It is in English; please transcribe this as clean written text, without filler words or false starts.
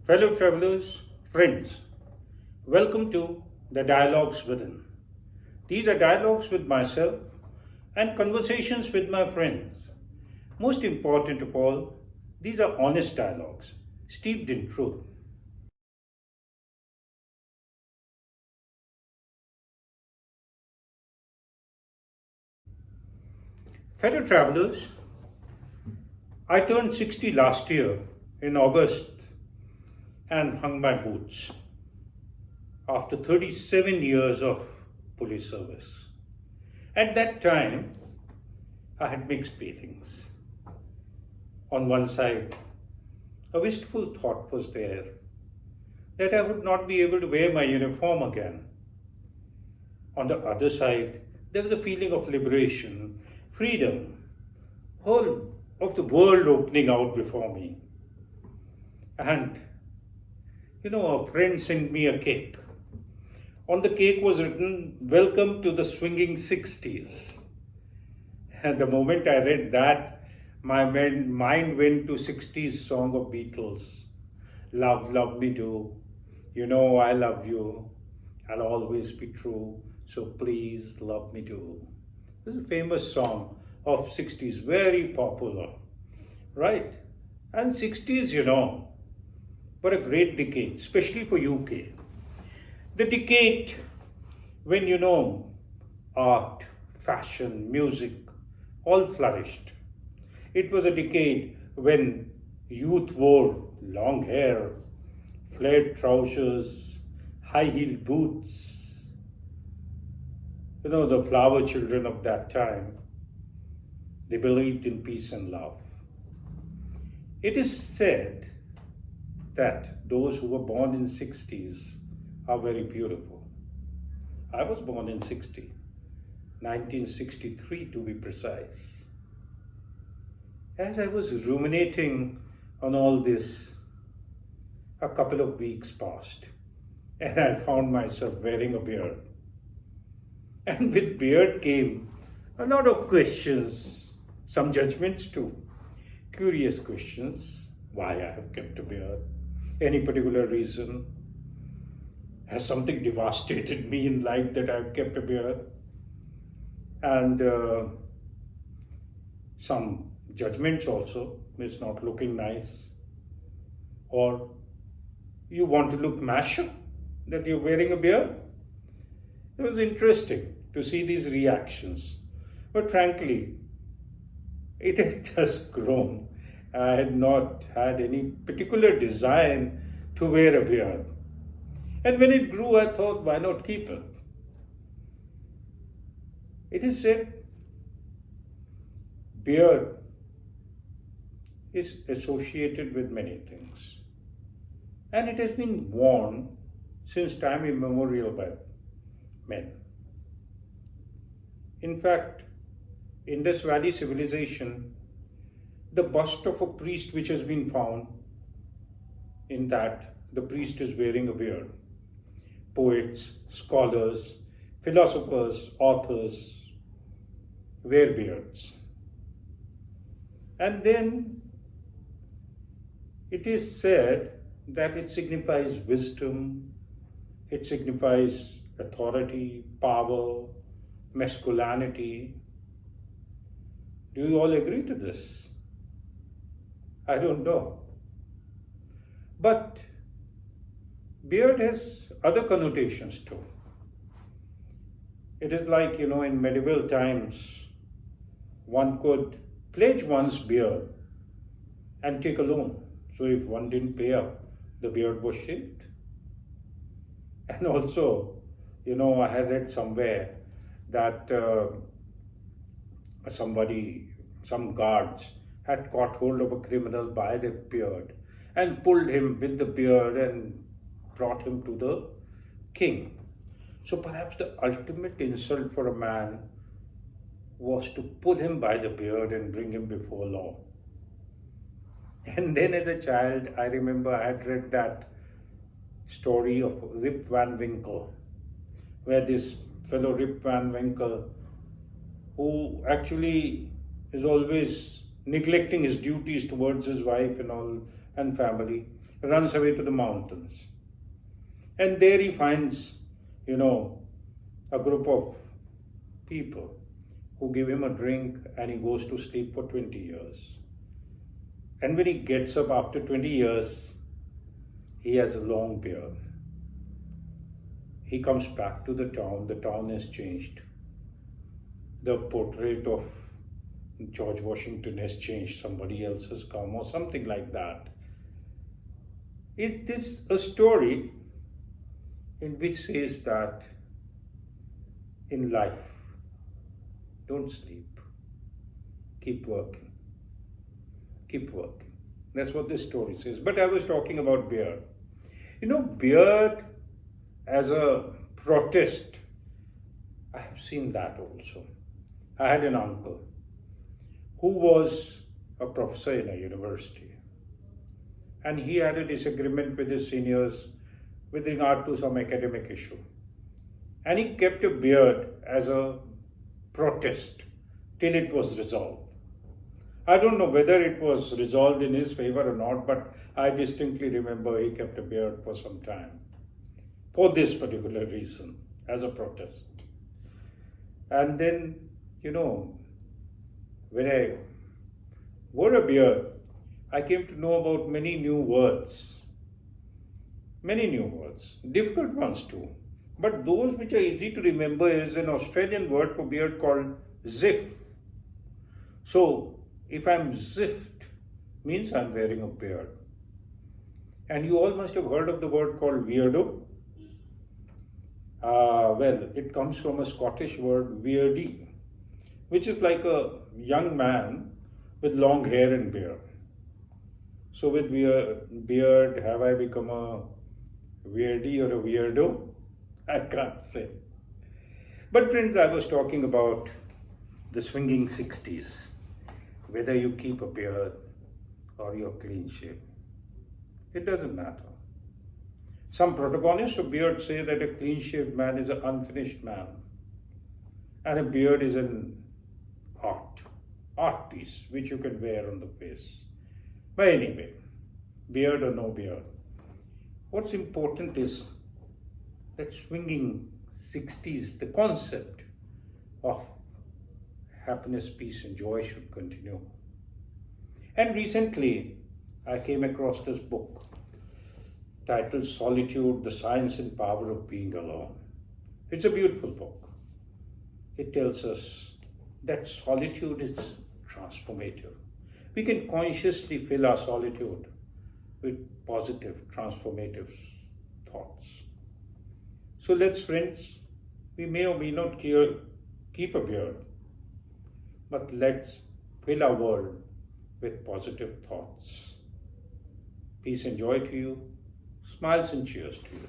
Fellow travelers, friends, welcome to the Dialogues Within. These are dialogues with myself and conversations with my friends. Most important of all, these are honest dialogues, steeped in truth. Fellow travelers, I turned 60 last year in August and hung my boots after 37 years of police service. At that time, I had mixed feelings. On one side, a wistful thought was there that I would not be able to wear my uniform again. On the other side, there was a feeling of liberation, freedom, whole of the world opening out before me. And a friend sent me a cake. On the cake was written, "Welcome to the swinging 60s." And the moment I read that, my mind went to 60s song of Beatles. Love, love me do. You know I love you. I'll always be true. So please love me do. This is a famous song of 60s, very popular. Right? And 60s, were a great decade, especially for UK. The decade when, art, fashion, music all flourished. It was a decade when youth wore long hair, flared trousers, high-heeled boots. The flower children of that time, they believed in peace and love. It is said that those who were born in 60s are very beautiful. I was born in 1963 to be precise. As I was ruminating on all this, a couple of weeks passed and I found myself wearing a beard. And with beard came a lot of questions, some judgments too. Curious questions, why I have kept a beard, any particular reason. Has something devastated me in life that I've kept a beard? And some judgments also, it's not looking nice. Or you want to look masher that you're wearing a beard? It was interesting to see these reactions. But frankly, it has just grown. I had not had any particular design to wear a beard. And when it grew, I thought, why not keep it? It is said beard is associated with many things. And it has been worn since time immemorial by men. In fact, Indus Valley civilization, the bust of a priest which has been found, in that the priest is wearing a beard. Poets, scholars, philosophers, authors wear beards. And then it is said that it signifies wisdom, it signifies authority, power, masculinity. Do you all agree to this? I don't know. But beard has other connotations too. It is like, in medieval times, one could pledge one's beard and take a loan. So if one didn't pay up, the beard was shaved. And also, I had read somewhere that some guards had caught hold of a criminal by the beard and pulled him with the beard and brought him to the king. So perhaps the ultimate insult for a man was to pull him by the beard and bring him before law. And then as a child, I remember I had read that story of Rip Van Winkle, where this fellow Rip Van Winkle, who actually is always neglecting his duties towards his wife and all, and family, runs away to the mountains. And there he finds, a group of people who give him a drink, and he goes to sleep for 20 years. And when he gets up after 20 years, he has a long beard. He comes back to the town has changed. The portrait of George Washington has changed, somebody else has come, or something like that. It is a story in which says that in life, don't sleep, keep working, keep working. That's what this story says. But I was talking about beard. Beard as a protest, I have seen that also. I had an uncle who was a professor in a university, and he had a disagreement with his seniors with regard to some academic issue. And he kept a beard as a protest till it was resolved. I don't know whether it was resolved in his favor or not, but I distinctly remember he kept a beard for some time for this particular reason, as a protest. And then, when I wore a beard, I came to know about many new words, difficult ones too. But those which are easy to remember is an Australian word for beard called ziff. So, if I'm ziffed, means I'm wearing a beard. And you all must have heard of the word called weirdo. Well, it comes from a Scottish word, weirdy, which is like a young man with long hair and beard. So with beard, have I become a weirdy or a weirdo? I can't say. But friends, I was talking about the swinging 60s. Whether you keep a beard or you're clean shaved, it doesn't matter. Some protagonists of beard say that a clean shaved man is an unfinished man, and a beard is an art piece which you can wear on the face. But anyway, beard or no beard, what's important is that swinging 60s, the concept of happiness, peace, and joy should continue. And recently, I came across this book titled Solitude, The Science and Power of Being Alone. It's a beautiful book. It tells us that solitude is transformative. We can consciously fill our solitude with positive, transformative thoughts. So let's, friends, we may or may not keep a beard, but let's fill our world with positive thoughts. Peace and joy to you. Smiles and cheers to you.